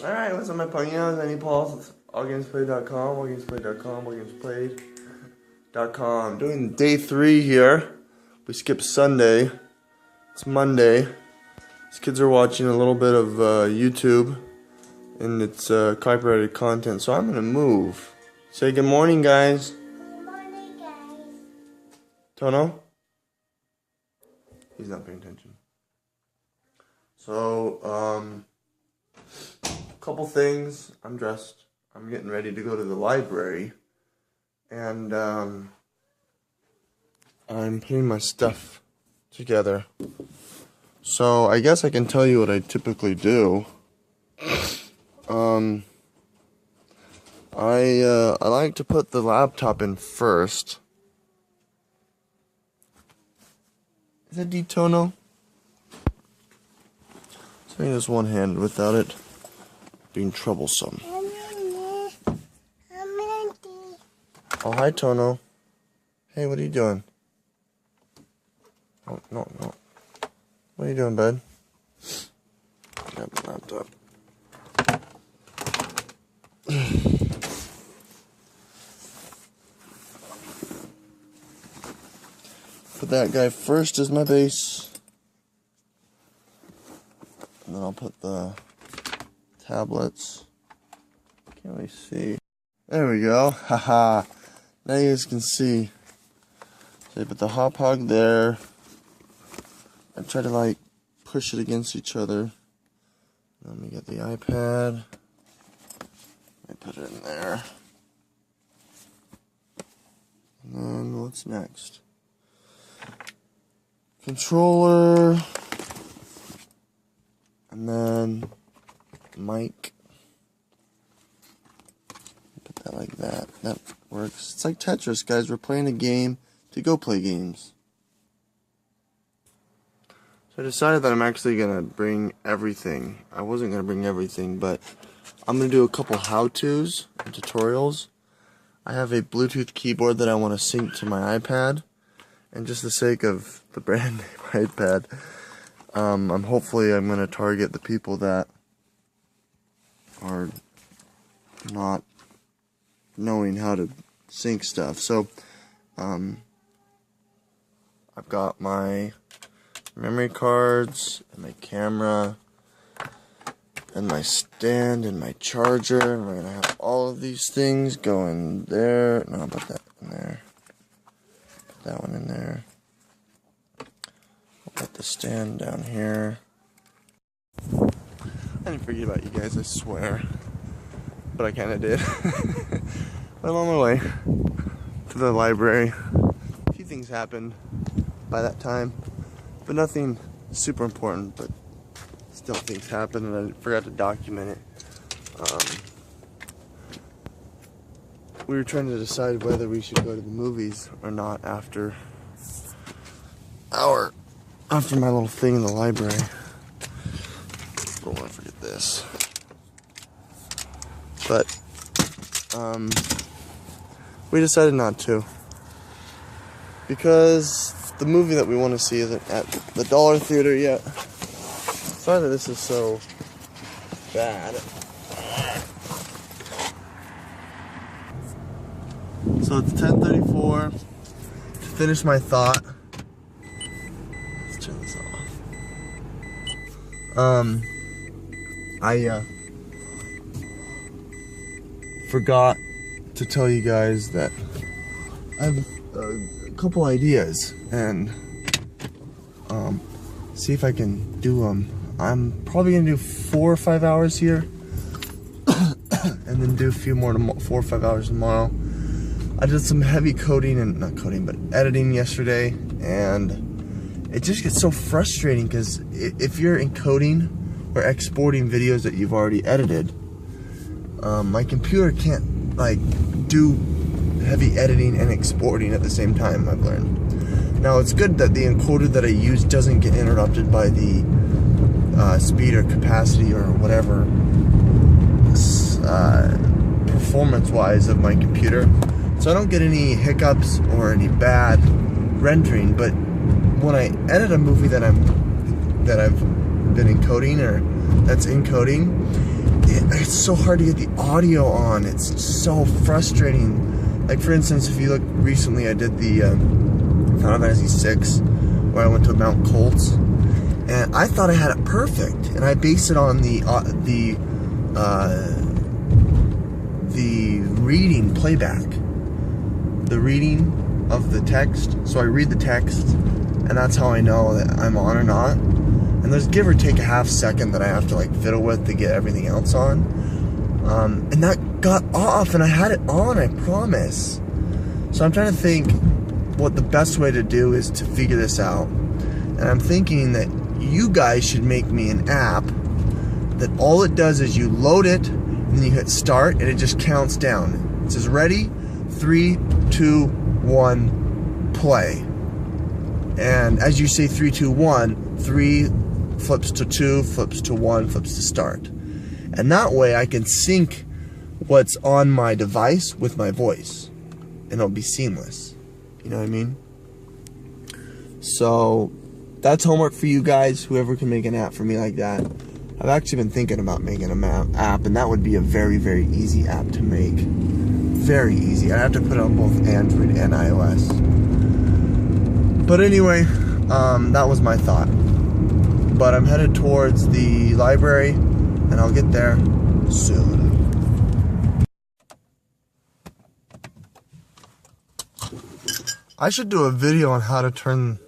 Alright, what's up my ponios? I need Paul's allgamesplay.com, allgamesplay.com. Doing day 3 here. We skipped Sunday. It's Monday. These kids are watching a little bit of YouTube, and it's copyrighted content, so I'm gonna move. Say good morning, guys. Good morning, guys. Tono? He's not paying attention. So, couple things. I'm dressed. I'm getting ready to go to the library. And, I'm putting my stuff together. So, I guess I can tell you what I typically do. I like to put the laptop in first. Is that D-Tono? Saying this one-handed without it being troublesome. Oh, hi, Tono. Hey, what are you doing? Oh, no. What are you doing, bud? Grab the laptop. Put that guy first as my base. And then I'll put the tablets. Can't really see. There we go. Haha. Now you guys can see. So I put the hop hog there. I try to like push it against each other. Let me get the iPad. I put it in there. And then what's next? Controller. And then mic. Put that like that. That works. It's like Tetris, guys. We're playing a game to go play games. So I decided that I'm actually going to bring everything. I wasn't going to bring everything, but I'm going to do a couple how-tos and tutorials. I have a Bluetooth keyboard that I want to sync to my iPad. And just the sake of the brand name iPad, I'm going to target the people that are not knowing how to sync stuff. So, I've got my memory cards, and my camera, and my stand, and my charger, and we're going to have all of these things going there. No, I'll put that in there. Put that one in there. I'll put the stand down here. I didn't forget about you guys, I swear. But I kinda did. But I'm on my way to the library. A few things happened by that time, but nothing super important, but still things happened and I forgot to document it. We were trying to decide whether we should go to the movies or not after my little thing in the library. Don't want to forget this. But, we decided not to. Because the movie that we want to see isn't at the Dollar Theater yet. Sorry that this is so bad. So it's 10:34. To finish my thought. Let's turn this off. I forgot to tell you guys that I have a couple ideas and see if I can do them. I'm probably gonna do 4 or 5 hours here and then do a few more 4 or 5 hours tomorrow. I did some heavy editing yesterday, and it just gets so frustrating because if you're encoding or exporting videos that you've already edited, my computer can't like do heavy editing and exporting at the same time, I've learned. Now it's good that the encoder that I use doesn't get interrupted by the speed or capacity or whatever performance-wise of my computer, so I don't get any hiccups or any bad rendering. But when I edit a movie that I've been encoding or that's encoding, it's so hard to get the audio on. It's so frustrating. Like, for instance, if you look recently, I did the Final Fantasy VI, where I went to Mount Colts, and I thought I had it perfect, and I based it on the reading playback, the reading of the text. So I read the text, and that's how I know that I'm on or not. And there's give or take a half second that I have to like fiddle with to get everything else on. And that got off, and I had it on, I promise. So I'm trying to think what the best way to do is to figure this out. And I'm thinking that you guys should make me an app that all it does is you load it, and then you hit start, and it just counts down. It says ready, 3, 2, 1, play. And as you say 3, 2, 1, 3 flips to 2, flips to 1, flips to start. And that way I can sync what's on my device with my voice, and it'll be seamless. You know what I mean? So that's homework for you guys, whoever can make an app for me like that. I've actually been thinking about making an app, and that would be a very, very easy app to make. Very easy. I'd have to put it on both Android and iOS. But anyway, that was my thought. But I'm headed towards the library, and I'll get there soon. I should do a video on how to turn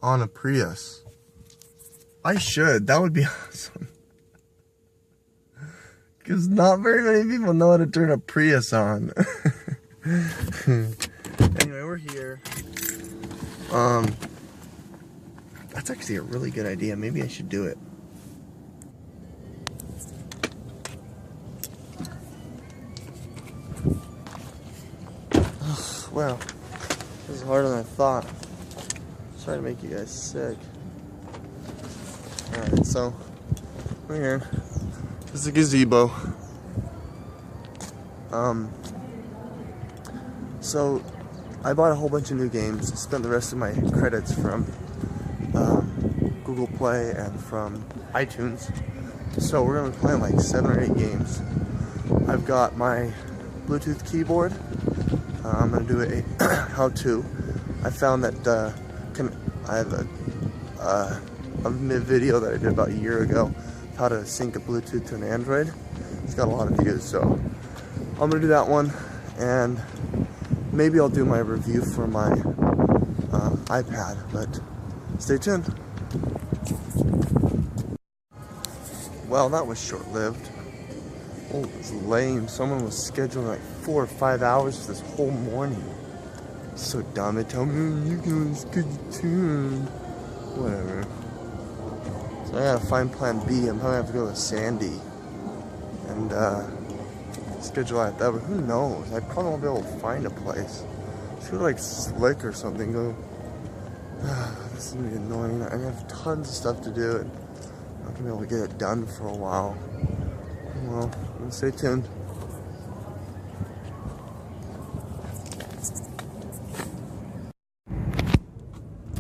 on a Prius. I should. That would be awesome. Because not very many people know how to turn a Prius on. Anyway, we're here. That's actually a really good idea. Maybe I should do it. Wow. This is harder than I thought. Sorry to make you guys sick. Alright, so we're here. This is a gazebo. So I bought a whole bunch of new games. Spent the rest of my credits from Google Play and from iTunes. So we're gonna be playing like 7 or 8 games. I've got my Bluetooth keyboard. I'm gonna do a how-to. I found that I have a video that I did about a year ago, how to sync a Bluetooth to an Android. It's got a lot of views, so I'm gonna do that one, and maybe I'll do my review for my iPad, but stay tuned. Well, that was short-lived. Oh, it's lame. Someone was scheduling like 4 or 5 hours for this whole morning. So dumb. They tell me you can schedule tuned. Whatever. So I gotta find plan B. I'm probably gonna have to go to Sandy and schedule that. But who knows? I probably won't be able to find a place. Just go to like Slick or something. Go. This is gonna be annoying. I have tons of stuff to do, and I'm not gonna be able to get it done for a while. Well, stay tuned.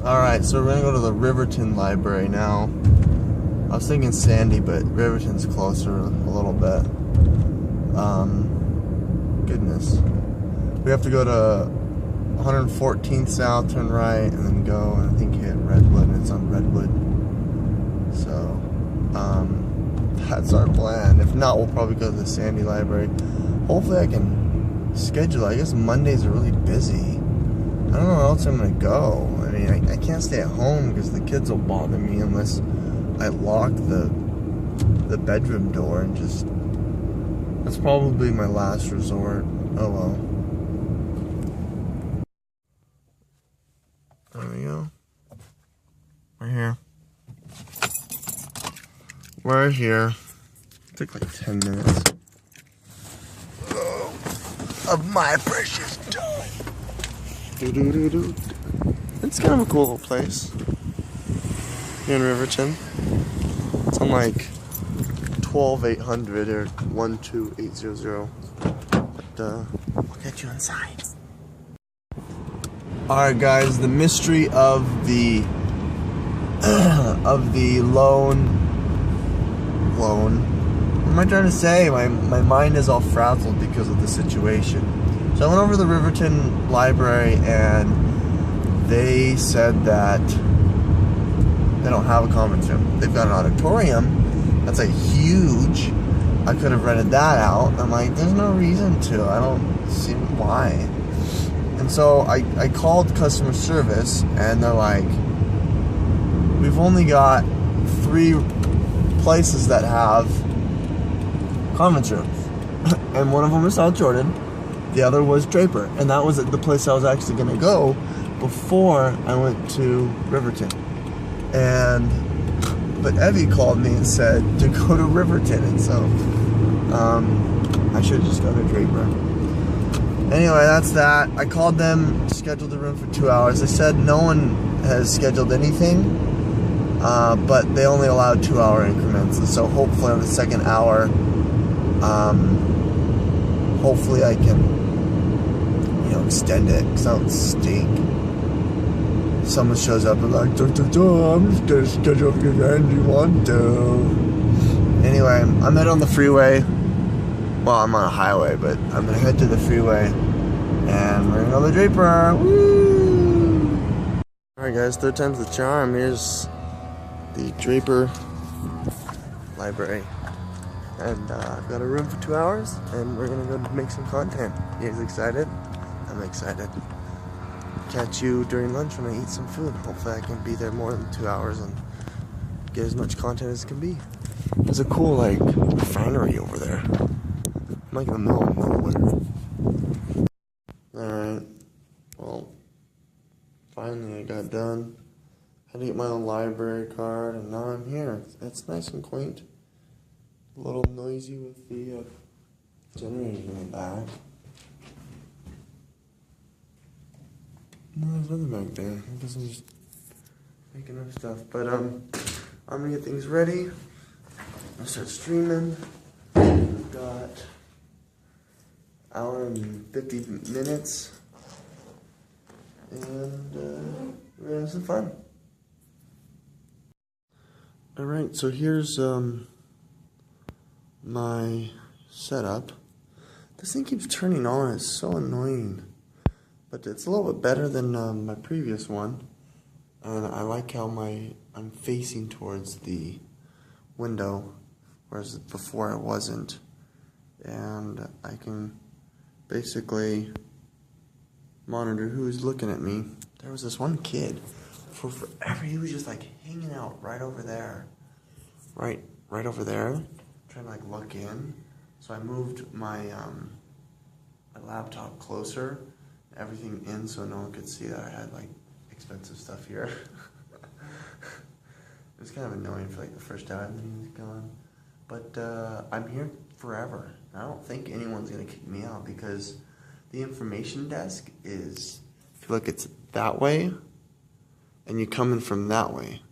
Alright, so we're gonna go to the Riverton Library now. I was thinking Sandy, but Riverton's closer a little bit. Goodness. We have to go to 114th South, turn right, and then go, and I think hit Redwood, and it's on Redwood. So, that's our plan. If not, we'll probably go to the Sandy Library. Hopefully I can schedule. I guess Mondays are really busy. I don't know where else I'm gonna go. I mean, I can't stay at home because the kids will bother me unless I lock the bedroom door and just... That's probably my last resort. Oh well. There we go. We're here. We're here. It took like 10 minutes. Oh, of my precious time. It's kind of a cool little place here in Riverton. It's on like 12800 or 12800. But I'll get you inside. Alright guys, the mystery of the am I trying to say? My mind is all frazzled because of the situation. So I went over to the Riverton Library and they said that they don't have a conference room. They've got an auditorium that's like huge. I could have rented that out. I'm like, there's no reason to. I don't see why. And so I called customer service and they're like, we've only got 3 places that have conference rooms. And one of them is South Jordan. The other was Draper. And that was the place I was actually going to go before I went to Riverton. But Evie called me and said to go to Riverton. And so I should just go to Draper. Anyway, that's that. I called them, scheduled the room for 2 hours. They said no one has scheduled anything, but they only allowed 2-hour increments. And so hopefully on the second hour, hopefully I can, extend it, because that would stink. Someone shows up and like, I'm just gonna schedule if you want to. Anyway, I'm headed on the freeway. Well, I'm on a highway, but I'm gonna head to the freeway and we're gonna go to the Draper. Woo! Alright guys, 3rd time's the charm. Here's the Draper Library. And I've got a room for 2 hours and we're gonna go make some content. You guys excited? I'm excited. Catch you during lunch when I eat some food. Hopefully I can be there more than 2 hours and get as much content as can be. There's a cool refinery over there. I'm like in the middle of nowhere. Alright. Well, finally I got done. Had to get my own library card and now I'm here. It's nice and quaint. A little noisy with the generator in the back. No, there's nothing back there. I guess I'm just making up stuff. But I'm gonna get things ready. I'll start streaming. We've got an hour and 50 minutes. And we're gonna have some fun. Alright, so here's my setup. This thing keeps turning on. It's so annoying. But it's a little bit better than my previous one. And I like how I'm facing towards the window, whereas before I wasn't. And I can basically monitor who's looking at me. There was this one kid, for forever, he was just hanging out right over there. Right over there, trying to look in. So I moved my laptop closer, everything in so no one could see that I had expensive stuff here. It was kind of annoying for the first hour and then he was gone. But I'm here forever. I don't think anyone's gonna kick me out because the information desk is, if you look, it's that way and you come in from that way.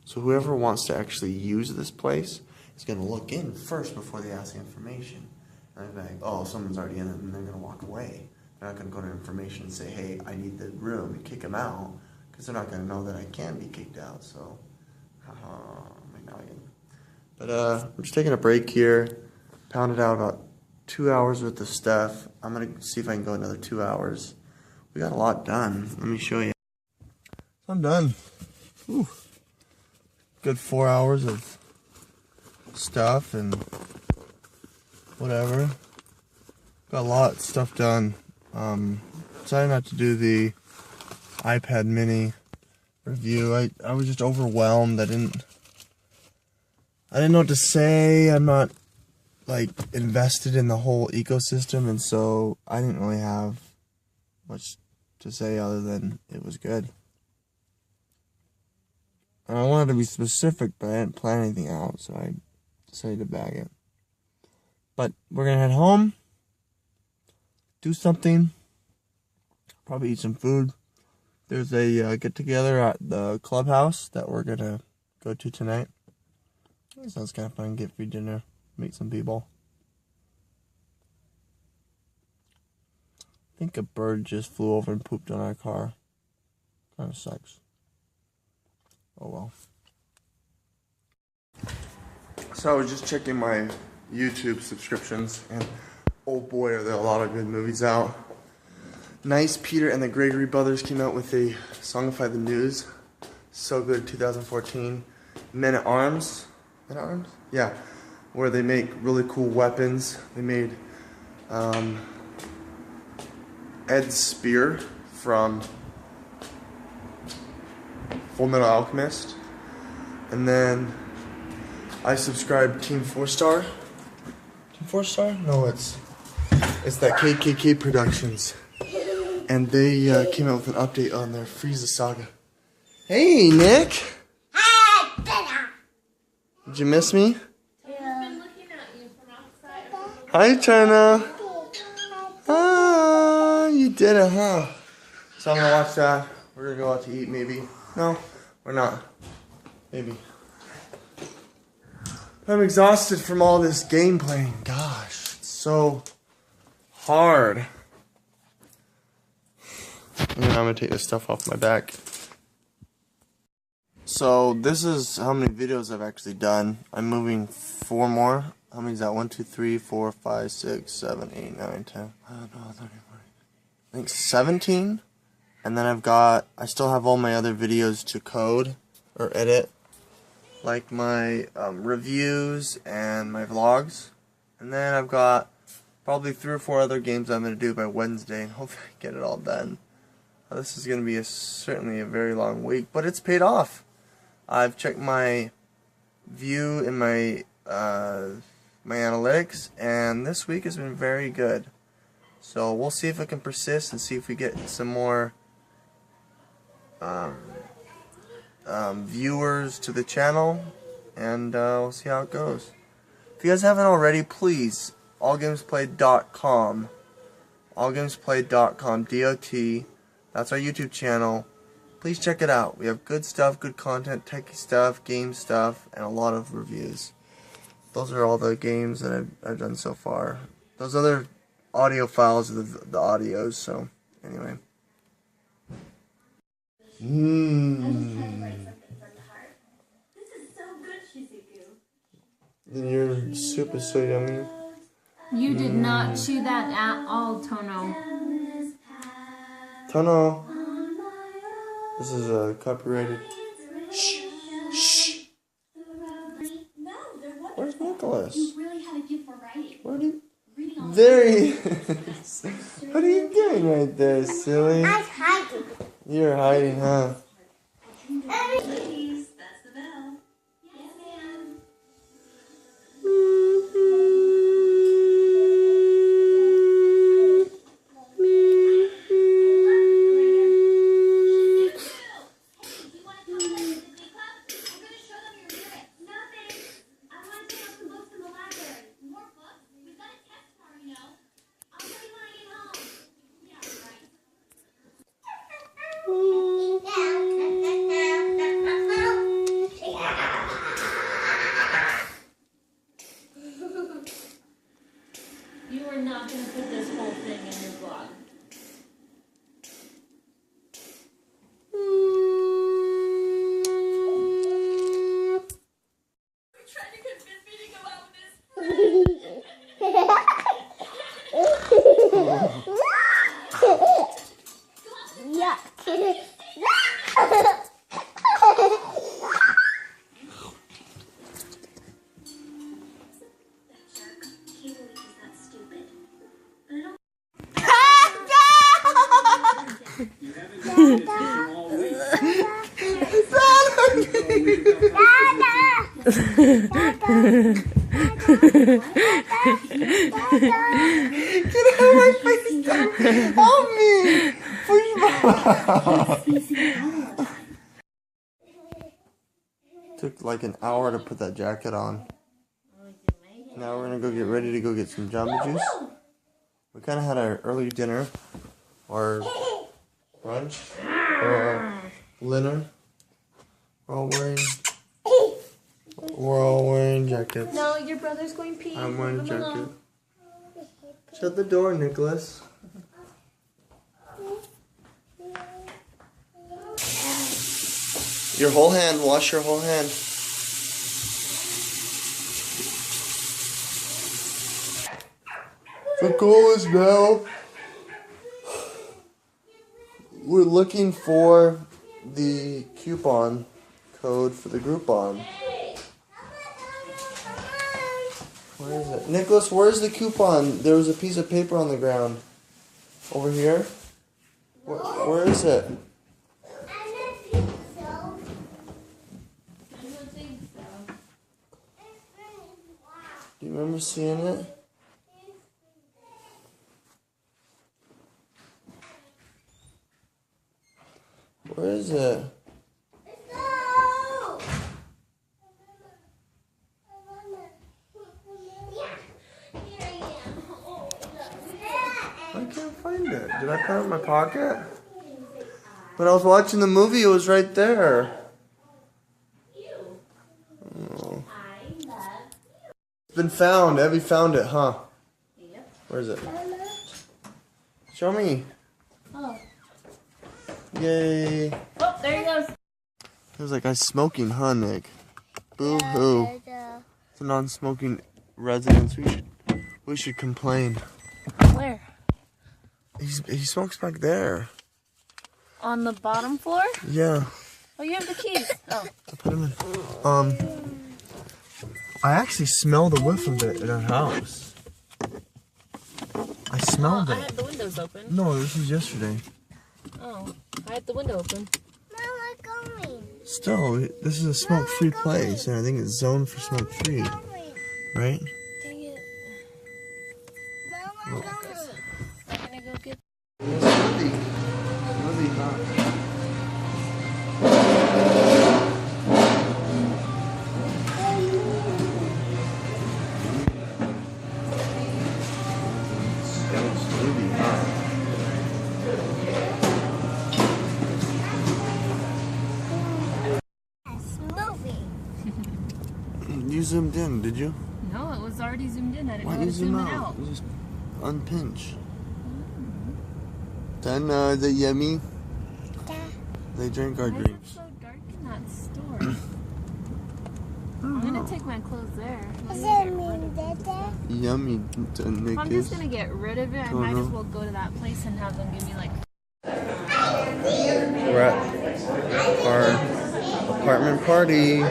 So whoever wants to actually use this place is gonna look in first before they ask the information. And I'm like, oh, someone's already in it, and they're gonna walk away. They're not gonna go to information and say, hey, I need the room, and kick them out, because they're not gonna know that I can be kicked out. So, my noggin. But I'm just taking a break here. Pounded out about 2 hours worth of stuff. I'm gonna see if I can go another 2 hours. We got a lot done. Let me show you. I'm done. Whew. Good 4 hours of stuff and whatever. Got a lot of stuff done. Decided not to do the iPad mini review. I was just overwhelmed. I didn't know what to say. I'm not invested in the whole ecosystem, and so I didn't really have much to say other than it was good. And I wanted to be specific, but I didn't plan anything out, so I decided to bag it. But we're gonna head home, do something, probably eat some food. There's a get-together at the clubhouse that we're gonna go to tonight. That sounds kind of fun. Get free dinner, meet some people. I think a bird just flew over and pooped on our car. Kind of sucks. Oh well. So I was just checking my YouTube subscriptions, and oh boy, are there a lot of good movies out. Nice Peter and the Gregory Brothers came out with a Songify the News. So good, 2014. Men at Arms. Men at Arms? Yeah. Where they make really cool weapons. They made Ed's spear from Full Metal Alchemist. And then I subscribed Team 4 Star. Team 4 Star? No, it's that KKK Productions. And they came out with an update on their Frieza Saga. Hey, Nick! Did you miss me? Yeah. Hi, China! Ah, you did it, huh? So I'm gonna watch that. We're gonna go out to eat, maybe. No, we're not. Maybe. I'm exhausted from all this game playing. Gosh, it's so hard. And I'm gonna take this stuff off my back. So this is how many videos I've actually done. I'm moving 4 more. How many is that? 1, 2, 3, 4, 5, 6, 7, 8, 9, 10. I think 17. And then I still have all my other videos to code or edit. Like my reviews and my vlogs. And then I've got probably 3 or 4 other games I'm going to do by Wednesday. And hopefully I get it all done. This is going to be certainly a very long week, but it's paid off. I've checked my view in my my analytics, and this week has been very good. So we'll see if it can persist and see if we get some more viewers to the channel, and we'll see how it goes. If you guys haven't already, please, allgamesplayed.com, allgamesplayed.com, DOT. That's our YouTube channel. Please check it out. We have good stuff, good content, techie stuff, game stuff, and a lot of reviews. Those are all the games that I've done so far. Those other audio files are the audios, so anyway. Your soup is so yummy. You did not chew that at all, Tono. Tono. This is copyrighted. Shh. Shh. Where's Nicholas? Where do you... There he is. What are you doing right there, silly? I'm hiding. You're hiding, huh? Ladies, that's the bell. Yes, ma'am. You are not going to put this whole thing in your vlog. You're trying to convince me to go out with this. Yeah. Get out of my face! Help me! Please! Took like an hour to put that jacket on. Now we're gonna go get ready to go get some Jamba Juice. We kind of had our early dinner, or brunch, or dinner. We're all wearing jackets. No, your brother's going pee. I'm wearing a Leave him jacket. alone. Shut the door, Nicholas. Your whole hand. Wash your whole hand. The goal is now we're looking for the coupon code for the Groupon. Where is it? Nicholas, where's the coupon? There was a piece of paper on the ground. Over here? Where is it? Do you remember seeing it? Where is it? I can't find it. Did I put it in my pocket? When I was watching the movie, it was right there. Oh. It's been found. Abby found it, huh? Yep. Where is it? Show me. Oh. Yay. Oh, there he goes. It was like I smoking, huh, Nick? Boo hoo. It's a non-smoking residence. We should complain. Where? He smokes back there. On the bottom floor? Yeah. Oh, you have the keys. Oh. I put him in. I actually smell the whiff of it in our house. I smelled I it. had the windows open. No, this was yesterday. Oh, I had the window open. Mama, going. Still, this is a smoke-free place, and I think it's zoned for smoke-free, right? Dang it. Mama, going. I'm gonna go get. Really hot. You zoomed in, did you? No, it was already zoomed in. I didn't Why know do how you to zoom zoom it out? out. You just unpinch. Tana, is it yummy? They drink our Why is it drinks. so dark in that store? I'm gonna take my clothes there. Yummy, If I'm Nick just gonna get rid of it, I might as well go to that place and have them give me like. We're at our apartment party.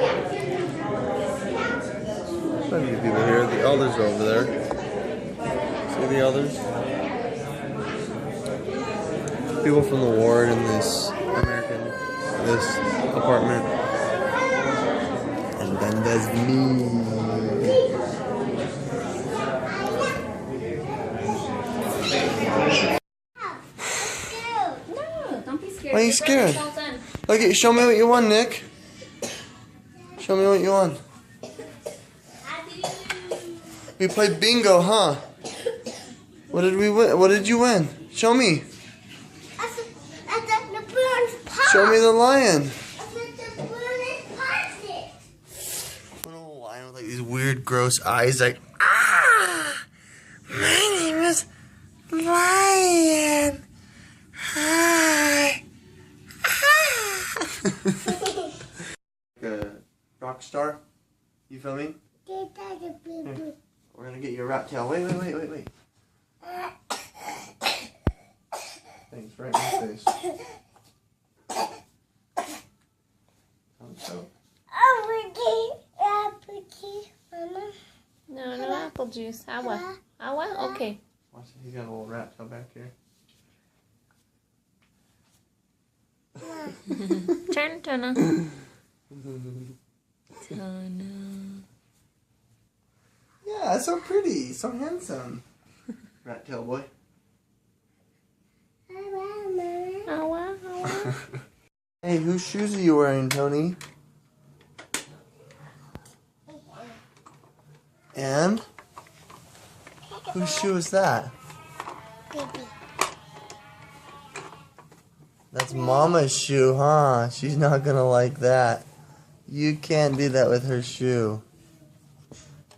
Plenty of people here. The elders are over there. See the elders? People from the ward in this this apartment. And then there's me. No, don't be scared. Why are you scared? Okay, show me what you won, Nick. Show me what you won. We played bingo, huh? What did we win? What did you win? Show me. Show me the lion. A little lion with like these weird, gross eyes, like my name is Lion. Hi. A rock star. You feel me? Here. We're gonna get you a rat tail. Wait. Thanks, right in your face. No apple juice. Awa. Okay. Watch it. He's got a little rat tail back here. Turn, Tana. Yeah, so pretty, so handsome. Rat tail boy. Awa. Hey, whose shoes are you wearing, Tony? And? Whose shoe is that? That's Mama's shoe, huh? She's not gonna like that. You can't do that with her shoe.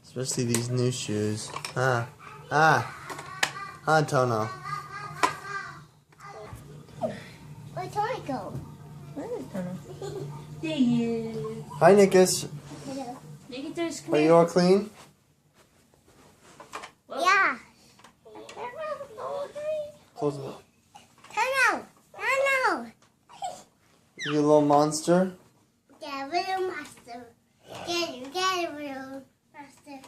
Especially these new shoes. Huh? Huh, Tono? Where'd Tony go? Where is Tana? There he is. Hi, Nickus. Nikitas, come Are here. you all clean? Yeah. Close it up. Turn out. You little monster. Get little monster. Get a little monster.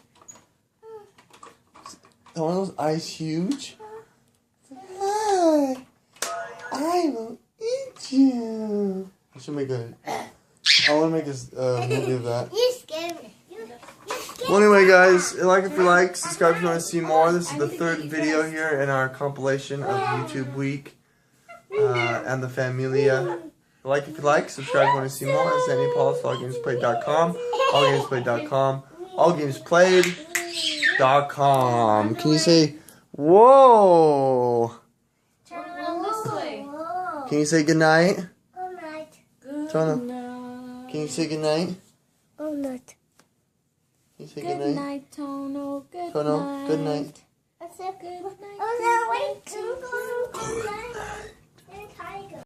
Are those eyes huge? Hi. I will eat you. I should make a. I want to make a movie of that. You scared me. You scared Well, anyway, guys, like if you like, subscribe if you want to see more. This is the third video here in our compilation of YouTube Week and the Familia. Like if you like, subscribe if you want to see more. It's Andy Paul's allgamesplayed.com, allgamesplayed.com, allgamesplayed.com. Can you say, whoa? Turn around this way. Whoa. Can you say goodnight? Good night. Tono, night. can you say goodnight? Good night. Can you say Good goodnight? night, Tono. Good Tono, night. good night. I said Good night. Oh, no, wait.